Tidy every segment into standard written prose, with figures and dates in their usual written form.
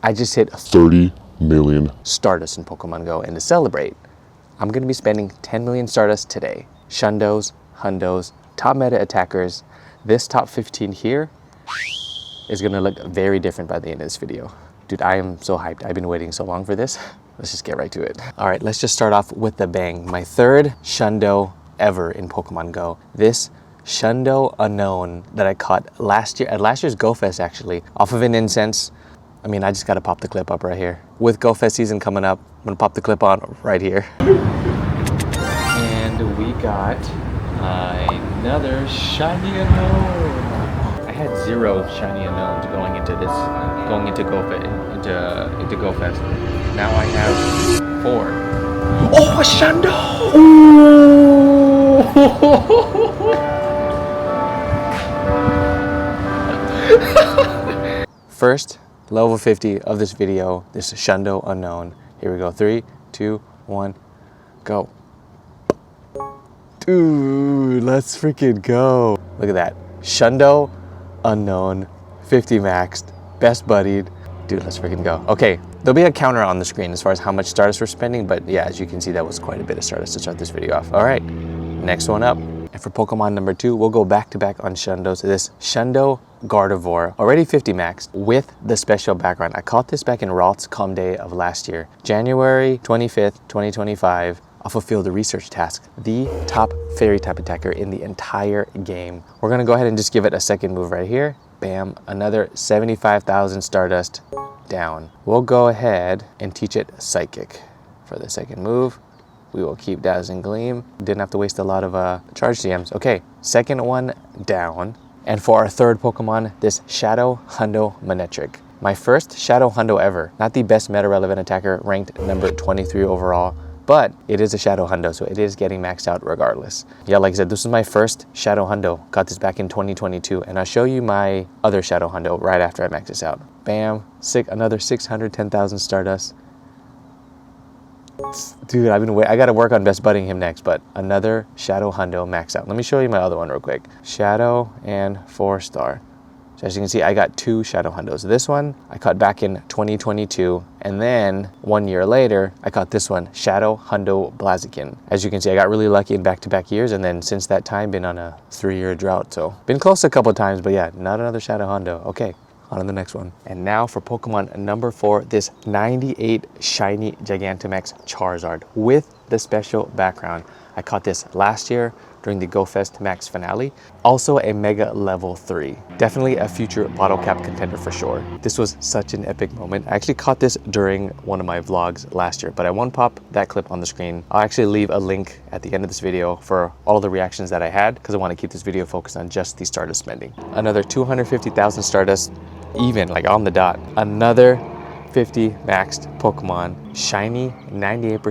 I just hit 30 million Stardust in Pokemon Go, and to celebrate, I'm gonna be spending 10 million Stardust today. Shundos, Hundos, top meta attackers. This top 15 here is gonna look very different by the end of this video. Dude, I am so hyped. I've been waiting so long for this. Let's just get right to it. All right, let's just start off with the bang. My third Shundo ever in Pokemon Go. This Shundo Unknown that I caught last year, at last year's Go Fest actually, off of an incense. I mean, I just gotta pop the clip up right here. With Go Fest season coming up, I'm gonna pop the clip on right here. And we got another shiny unknown. I had 0 shiny unknowns going into Go Fest. Now I have 4. Oh, a Shundo! First level 50 of this video, this Shundo Unknown. Here we go. 3, 2, 1, go. Dude, let's freaking go. Look at that. Shundo Unknown, 50 maxed, best buddied. Dude, let's freaking go. Okay, there'll be a counter on the screen as far as how much Stardust we're spending, but yeah, as you can see, that was quite a bit of Stardust to start this video off. All right, next one up. And for Pokemon number 2, we'll go back to back on Shundos. This Shundo Gardevoir, already 50 maxed with the special background. I caught this back in Ralts Calm Day of last year, January 25th, 2025. I'll fulfill the research task, the top fairy type attacker in the entire game. We're gonna go ahead and just give it a second move right here. Bam, another 75,000 Stardust down. We'll go ahead and teach it Psychic for the second move. We will keep Dazzling Gleam. Didn't have to waste a lot of charge CMs. Okay, second one down. And for our third Pokemon, this Shadow Hundo Manectric. My first Shadow Hundo ever. Not the best meta relevant attacker, ranked number 23 overall. But it is a Shadow Hundo, so it is getting maxed out regardless. Yeah, like I said, this is my first Shadow Hundo. Got this back in 2022, and I'll show you my other Shadow Hundo right after I max this out. Bam, another 610,000 Stardust. Dude, I gotta work on best budding him next, but another Shadow Hundo max out. Let me show you my other one real quick. Shadow and 4-star. So as you can see, I got 2 Shadow Hundos. This one I caught back in 2022, and then 1 year later, I caught this one, Shadow Hundo Blaziken. As you can see, I got really lucky in back-to-back years, and then since that time, been on a 3-year drought. So been close a couple times, but yeah, not another Shadow Hundo. Okay, on to the next one. And now for Pokemon number 4, this 98 shiny Gigantamax Charizard with the special background. I caught this last year during the Go Fest Max finale. Also a Mega Level 3. Definitely a future bottle cap contender for sure. This was such an epic moment. I actually caught this during one of my vlogs last year, but I won't pop that clip on the screen. I'll actually leave a link at the end of this video for all of the reactions that I had, because I want to keep this video focused on just the Stardust spending. Another 250,000 Stardust, even like on the dot. Another 50 maxed Pokemon, shiny 98%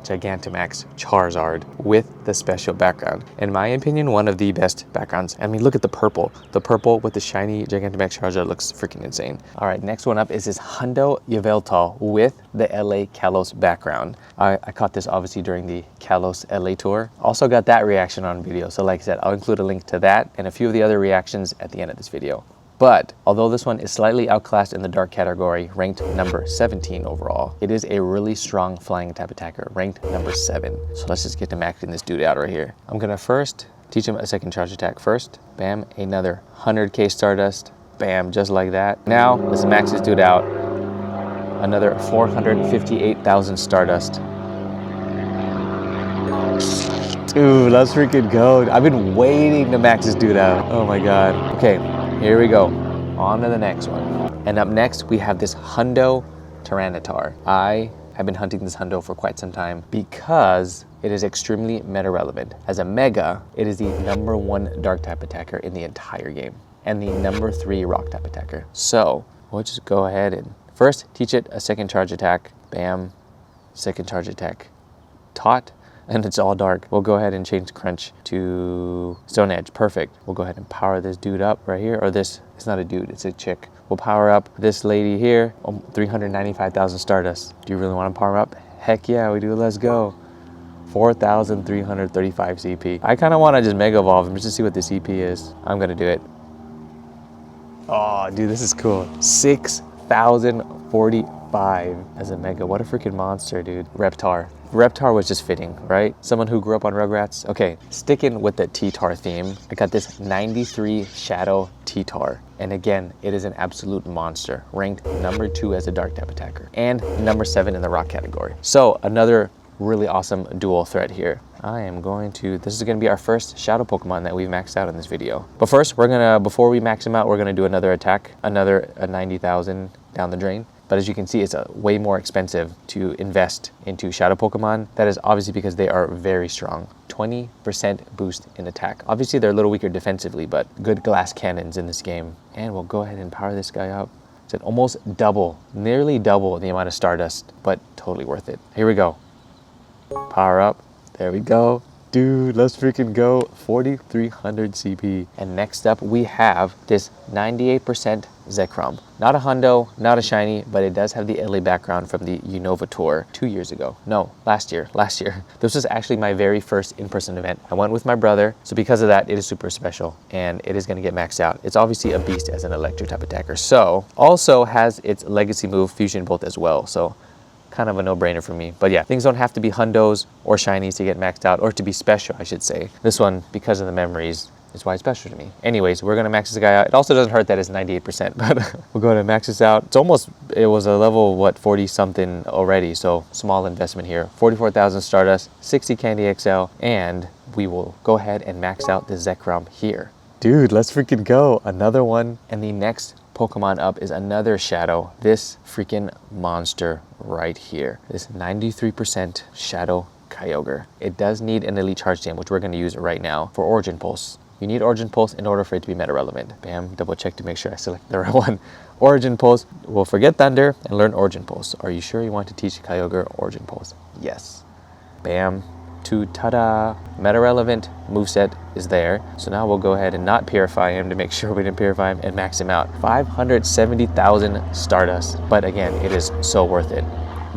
Gigantamax Charizard with the special background. In my opinion, one of the best backgrounds. I mean, look at the purple. The purple with the shiny Gigantamax Charizard looks freaking insane. All right, next one up is this Hundo Yveltal with the LA Kalos background. I caught this obviously during the Kalos LA tour. Also got that reaction on video. So like I said, I'll include a link to that and a few of the other reactions at the end of this video. But although this one is slightly outclassed in the dark category, ranked number 17 overall, it is a really strong flying type attacker, ranked number 7. So let's just get to maxing this dude out right here. I'm gonna first teach him a second charge attack first. Bam, another 100k Stardust. Bam, just like that. Now let's max this dude out. Another 458,000 Stardust. Dude, let's freaking go. I've been waiting to max this dude out. Oh my God. Okay. Here we go, on to the next one. And up next, we have this Hundo Tyranitar. I have been hunting this Hundo for quite some time because it is extremely meta relevant. As a Mega, it is the number 1 dark type attacker in the entire game and the number 3 rock type attacker. So we'll just go ahead and first teach it a second charge attack. Bam, second charge attack. Taught. And it's all dark. We'll go ahead and change Crunch to Stone Edge. Perfect. We'll go ahead and power this dude up right here. Or this, it's not a dude, it's a chick. We'll power up this lady here. 395,000 Stardust. Do you really want to power up? Heck yeah, we do. Let's go. 4,335 CP. I kind of want to just Mega Evolve him just to see what the CP is. I'm going to do it. Oh, dude, this is cool. 6,000 4,045 as a mega. What a freaking monster, dude. Reptar. Reptar was just fitting, right? Someone who grew up on Rugrats. Okay, sticking with the T-Tar theme, I got this 93 Shadow T-Tar. And again, it is an absolute monster. Ranked number 2 as a dark type attacker and number 7 in the rock category. So another really awesome dual threat here. This is gonna be our first shadow Pokemon that we've maxed out in this video. But first, before we max him out, we're gonna do another attack, a 90,000 down the drain. But as you can see, it's way more expensive to invest into shadow Pokemon. That is obviously because they are very strong. 20% boost in attack. Obviously, they're a little weaker defensively, but good glass cannons in this game. And we'll go ahead and power this guy up. It's almost double, nearly double the amount of Stardust, but totally worth it. Here we go. Power up. There we go. Dude, let's freaking go. 4,300 CP. And next up, we have this 98% Zekrom. Not a Hundo, not a shiny, but it does have the LA background from the Unova tour 2 years ago. No, last year. This was actually my very first in-person event. I went with my brother, so because of that, it is super special, and it is gonna get maxed out. It's obviously a beast as an electric type attacker. So, also has its legacy move, Fusion Bolt as well. So, kind of a no-brainer for me. But yeah, things don't have to be Hundos or shinies to get maxed out, or to be special, I should say. This one, because of the memories, is why it's special to me. Anyways, we're gonna max this guy out. It also doesn't hurt that it's 98%, but we'll go ahead and max this out. It was a level, 40 something already, so small investment here. 44,000 Stardust, 60 Candy XL, and we will go ahead and max out the Zekrom here. Dude, let's freaking go. Another one. And the next Pokemon up is another Shadow. This freaking monster right here. This 93% Shadow Kyogre. It does need an Elite Charge Jam, which we're going to use right now for Origin Pulse. You need Origin Pulse in order for it to be meta relevant. Bam, double check to make sure I select the right one. Origin Pulse. We'll forget Thunder and learn Origin Pulse. Are you sure you want to teach Kyogre Origin Pulse? Yes. Bam. Ta-da! Meta relevant moveset is there. So now we'll go ahead and not purify him to make sure we didn't purify him and max him out. 570,000 Stardust. But again, it is so worth it.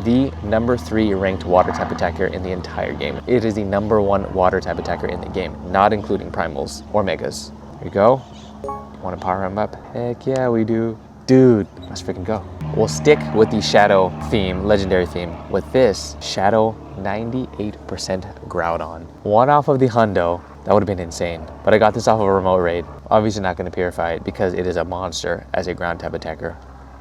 The number 3 ranked water type attacker in the entire game. It is the number 1 water type attacker in the game, not including primals or megas. Here we go. Want to power him up? Heck yeah, we do. Dude, let's freaking go. We'll stick with the Shadow theme, legendary theme, with this Shadow 98% Groudon. One off of the Hundo, that would have been insane. But I got this off of a remote raid. Obviously not going to purify it because it is a monster as a ground type attacker.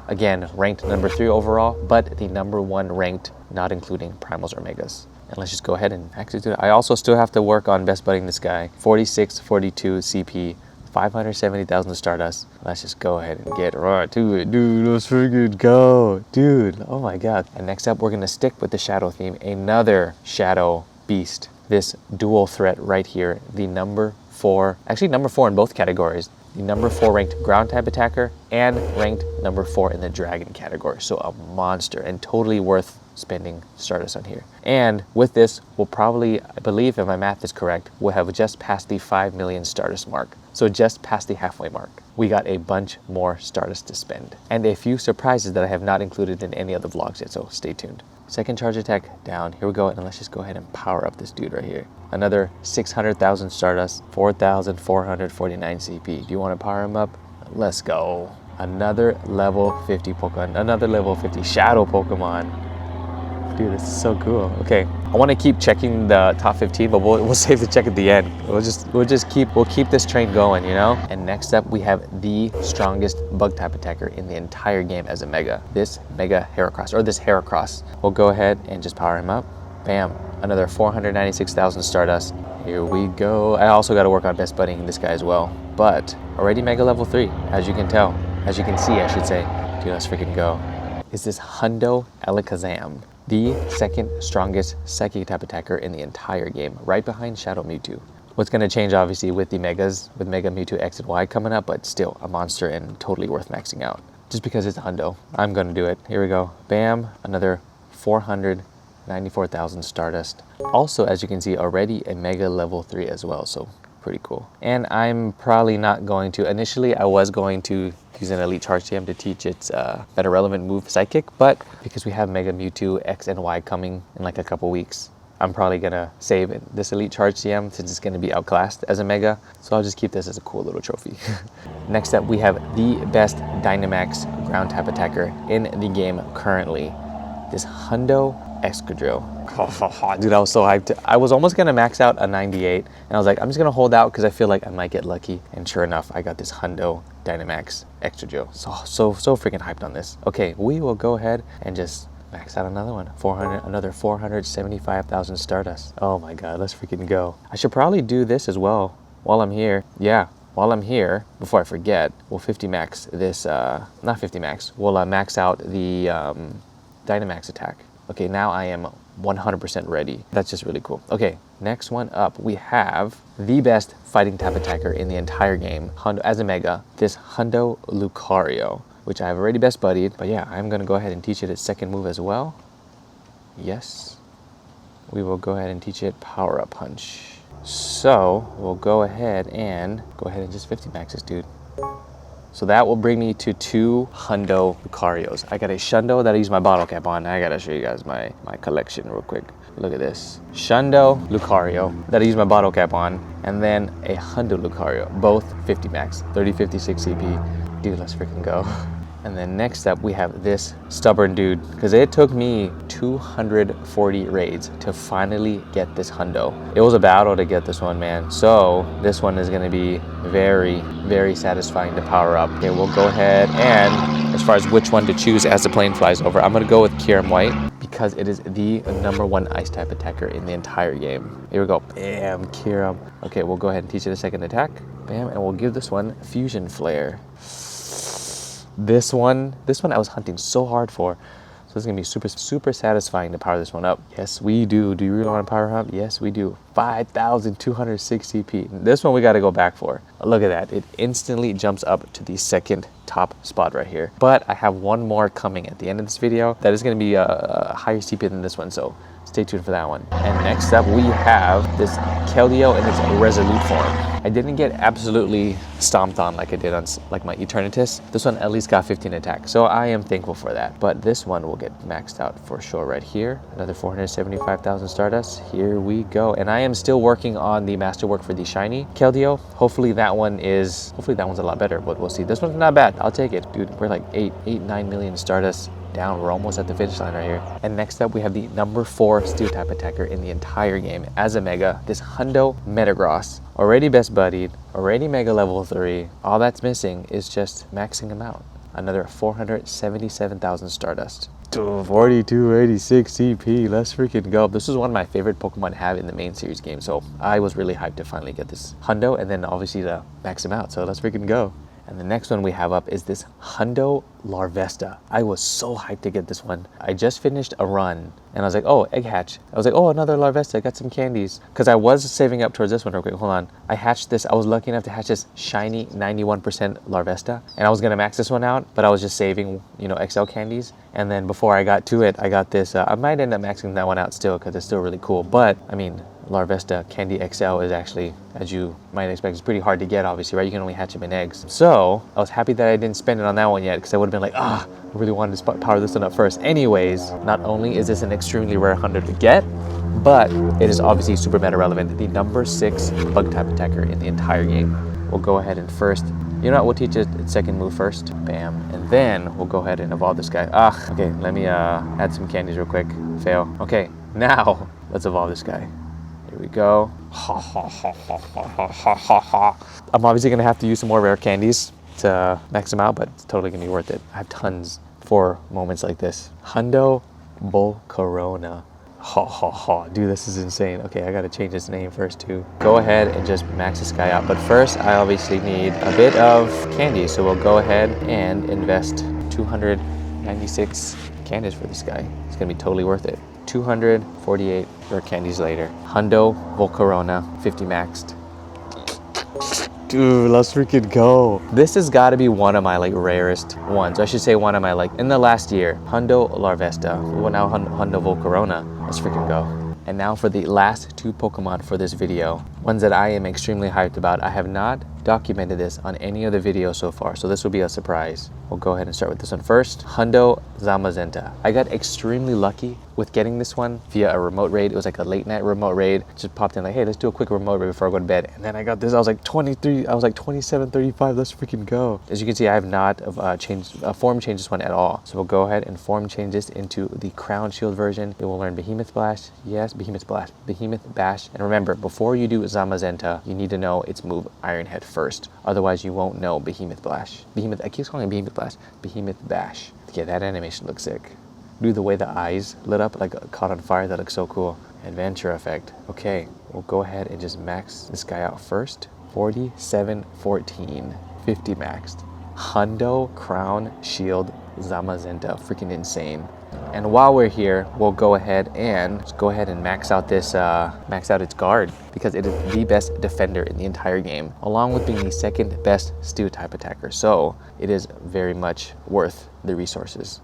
Again, ranked number 3 overall, but the number 1 ranked, not including primals or megas. And let's just go ahead and actually do it. I also still have to work on best budding this guy. 46, 42 CP. 570,000 Stardust. Let's just go ahead and get right to it. Dude, let's freaking go. Dude, oh my god. And next up, we're gonna stick with the Shadow theme. Another Shadow beast. This dual threat right here. The number 4, actually number 4 in both categories. The number 4 ranked ground type attacker and ranked number 4 in the dragon category. So a monster and totally worth spending Stardust on here. And with this, we'll probably, I believe if my math is correct, we'll have just passed the 5 million Stardust mark. So just past the halfway mark. We got a bunch more Stardust to spend. And a few surprises that I have not included in any other vlogs yet, so stay tuned. Second charge attack down. Here we go, and let's just go ahead and power up this dude right here. Another 600,000 Stardust, 4,449 CP. Do you want to power him up? Let's go. Another level 50 Pokemon, another level 50 Shadow Pokemon. Dude, this is so cool. Okay, I want to keep checking the top 15, but we'll save the check at the end. We'll keep this train going, you know? And next up, we have the strongest bug type attacker in the entire game as a mega. This Mega Heracross, or this Heracross. We'll go ahead and just power him up. Bam, another 496,000 Stardust. Here we go. I also got to work on best budding this guy as well, but already Mega level 3, as you can tell. As you can see, I should say. Dude, let's freaking go. Is this Hundo Alakazam. The second strongest psychic type attacker in the entire game, right behind Shadow Mewtwo. What's going to change obviously with the megas, with Mega Mewtwo X and Y coming up, but still a monster and totally worth maxing out. Just because it's a Hundo, I'm going to do it. Here we go. Bam, another 494,000 Stardust. Also, as you can see, already a Mega level 3 as well, so pretty cool. And I'm probably not going to, initially I was going to use an Elite Charge Jam to teach its better relevant move Psychic, but because we have Mega Mewtwo X and Y coming in like a couple weeks, I'm probably gonna save this Elite Charge CM since it's gonna be outclassed as a Mega. So I'll just keep this as a cool little trophy. Next up, we have the best Dynamax ground type attacker in the game currently. This Hundo Excadrill. Dude, I was so hyped. I was almost gonna max out a 98, and I was like, I'm just gonna hold out because I feel like I might get lucky. And sure enough, I got this Hundo Dynamax Excadrill. So freaking hyped on this. Okay, we will go ahead and just max out another one. Another 475,000 Stardust. Oh my God, let's freaking go. I should probably do this as well while I'm here. Yeah. While I'm here, before I forget, we'll 50 max this, not 50 max, we'll max out the Dynamax attack. Okay, now I am 100% ready. That's just really cool. Okay, next one up, we have the best fighting type attacker in the entire game, Hundo, as a Mega, this Hundo Lucario, which I have already best buddied. But yeah, I'm gonna go ahead and teach it its second move as well. Yes, we will go ahead and teach it Power Up Punch. So we'll go ahead and just 50 max this dude. So that will bring me to 2 Hundo Lucarios. I got a Shundo that I use my bottle cap on. I gotta show you guys my collection real quick. Look at this. Shundo Lucario that I use my bottle cap on, and then a Hundo Lucario, both 50 max, 30, 56 CP. Dude, let's freaking go. And then next up, we have this stubborn dude, because it took me 240 raids to finally get this Hundo. It was a battle to get this one, man. So this one is gonna be very, very satisfying to power up. Okay, we'll go ahead and, as far as which one to choose as the plane flies over, I'm gonna go with Kyurem White, because it is the #1 ice type attacker in the entire game. Here we go, bam, Kyurem. Okay, we'll go ahead and teach it a second attack, bam, and we'll give this one Fusion Flare. This one I was hunting so hard for. So it's gonna be super satisfying to power this one up. Yes, we do. Do you really want to power up? Yes, we do. 5,206 CP. This one we gotta go back for. Look at that. It instantly jumps up to the second top spot right here. But I have one more coming at the end of this video that is gonna be a higher CP than this one. So stay tuned for that one. And next up, we have this Keldeo in its Resolute form. I didn't get absolutely stomped on like I did on like my Eternatus. This one at least got 15 attack, so I am thankful for that. But this one will get maxed out for sure right here. Another 475,000 Stardust. Here we go. And I am still working on the masterwork for the shiny Keldeo. Hopefully that one's a lot better, but we'll see. This one's not bad. I'll take it. Dude, we're like 9 million Stardust down. We're almost at the finish line right here. And next up, we have the #4 steel type attacker in the entire game as a Mega, this Hundo Metagross. Already best buddied, already Mega level 3. All that's missing is just maxing him out. Another 477,000 Stardust. 4286 CP, let's freaking go. This is one of my favorite Pokemon to have in the main series game, so I was really hyped to finally get this Hundo and then obviously to max him out, so let's freaking go. And the next one we have up is this Hundo Larvesta. I was so hyped to get this one. I just finished a run and I was like, oh, egg hatch. I was like, oh, another Larvesta, I got some candies. Because I was saving up towards this one real quick, hold on. I hatched this, I was lucky enough to hatch this shiny 91% Larvesta. And I was gonna max this one out, but I was just saving, you know, XL candies. And then before I got to it, I got this, I might end up maxing that one out still because it's still really cool. But I mean, Larvesta Candy XL is actually, as you might expect, it's pretty hard to get, obviously, right? You can only hatch them in eggs. So I was happy that I didn't spend it on that one yet, because I would have been like, I really wanted to power this one up first. Anyways, not only is this an extremely rare Hunter to get, but it is obviously super meta relevant. The #6 bug type attacker in the entire game. We'll go ahead and first, you know what, we'll teach it its second move first. Bam. And then we'll go ahead and evolve this guy. Okay, let me add some candies real quick. Fail. Okay, now let's evolve this guy. Here we go. I'm obviously gonna have to use some more rare candies to max them out, but it's totally gonna be worth it. I have tons for moments like this. Hundo Volcarona. Dude, this is insane. Okay, I gotta change his name first too. Go ahead and just max this guy out. But first, I obviously need a bit of candy. So we'll go ahead and invest 296 candies for this guy. It's gonna be totally worth it. 248 rare candies later. Hundo Volcarona, 50 maxed. Dude, let's freaking go. This has got to be one of my like rarest ones. I should say one of my like in the last year. Hundo Larvesta. Well, now Hundo Volcarona. Let's freaking go. And now for the last 2 Pokemon for this video. Ones that I am extremely hyped about. I have not documented this on any of the videos so far, so this will be a surprise. We'll go ahead and start with this one first. Hundo Zamazenta. I got extremely lucky with getting this one via a remote raid. It was like a late night remote raid. Just popped in like, hey, let's do a quick remote raid before I go to bed. And then I got this. I was like 23. I was like 27.35. Let's freaking go. As you can see, I have not form changed this one at all. So we'll go ahead and form change this into the Crown Shield version. It will learn Behemoth Blast. Yes, Behemoth Blast, Behemoth Bash. And remember, before you do Zamazenta, you need to know its move Iron Head first. Otherwise, you won't know Behemoth Blast. I keep calling it Behemoth Blast. Behemoth Bash. Yeah, that animation looks sick. Dude, the way the eyes lit up, like caught on fire, that looks so cool. Adventure effect. Okay, we'll go ahead and just max this guy out first. 4714, 50 maxed. Hundo, Crown, Shield, Zamazenta. Freaking insane. And while we're here, we'll go ahead and max out this, max out its guard, because it is the best defender in the entire game, along with being the second best steel type attacker. So it is very much worth the resources.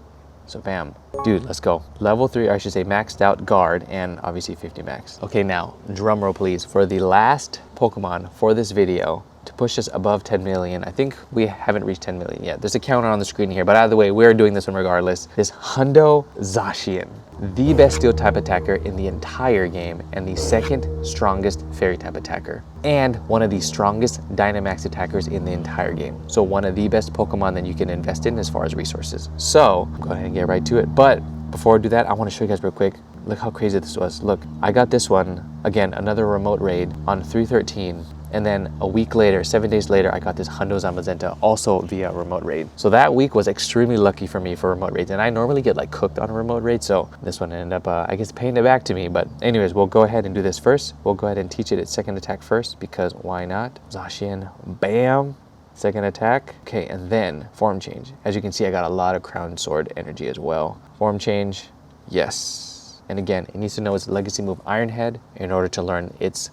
So bam, dude, let's go. Level 3, or I should say maxed out guard, and obviously 50 max. Okay, now drum roll please for the last Pokemon for this video to push us above 10 million. I think we haven't reached 10 million yet. There's a counter on the screen here, but either way, we're doing this one regardless. This Hundo Zacian, the best steel type attacker in the entire game, and the second strongest fairy type attacker, and one of the strongest Dynamax attackers in the entire game. So one of the best Pokemon that you can invest in as far as resources. So go ahead and get right to it. But before I do that, I want to show you guys real quick. Look how crazy this was. Look, I got this one, again, another remote raid on 313. And then a week later, 7 days later, I got this Hundo Zamazenta also via remote raid. So that week was extremely lucky for me for remote raids. And I normally get like cooked on a remote raid. So this one ended up, I guess, paying it back to me. But anyways, we'll go ahead and do this first. We'll go ahead and teach it its second attack first, because why not? Zacian, bam. Second attack. Okay, and then form change. As you can see, I got a lot of Crown Sword energy as well. Form change, yes. And again, it needs to know its legacy move Iron Head in order to learn its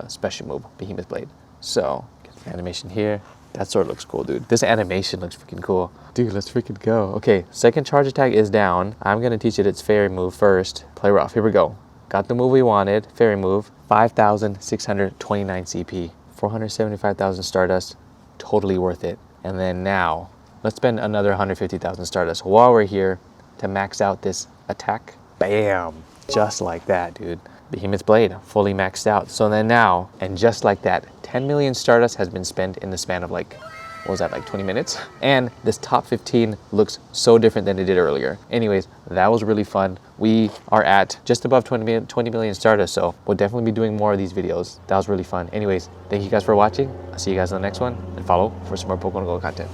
special move Behemoth Blade. So, get the animation here. That sword looks cool, dude. This animation looks freaking cool. Dude, let's freaking go. Okay, second charge attack is down. I'm gonna teach it its fairy move first. Play rough, here we go. Got the move we wanted, fairy move. 5,629 CP, 475,000 Stardust, totally worth it. And then now, let's spend another 150,000 Stardust while we're here to max out this attack. Bam, just like that, dude. Behemoth Blade, fully maxed out. So then now, and just like that, 10 million Stardust has been spent in the span of like, what was that, like 20 minutes? And this top 15 looks so different than it did earlier. Anyways, that was really fun. We are at just above 20 million Stardust, so we'll definitely be doing more of these videos. That was really fun. Anyways, thank you guys for watching. I'll see you guys in the next one, and follow for some more Pokemon GO content.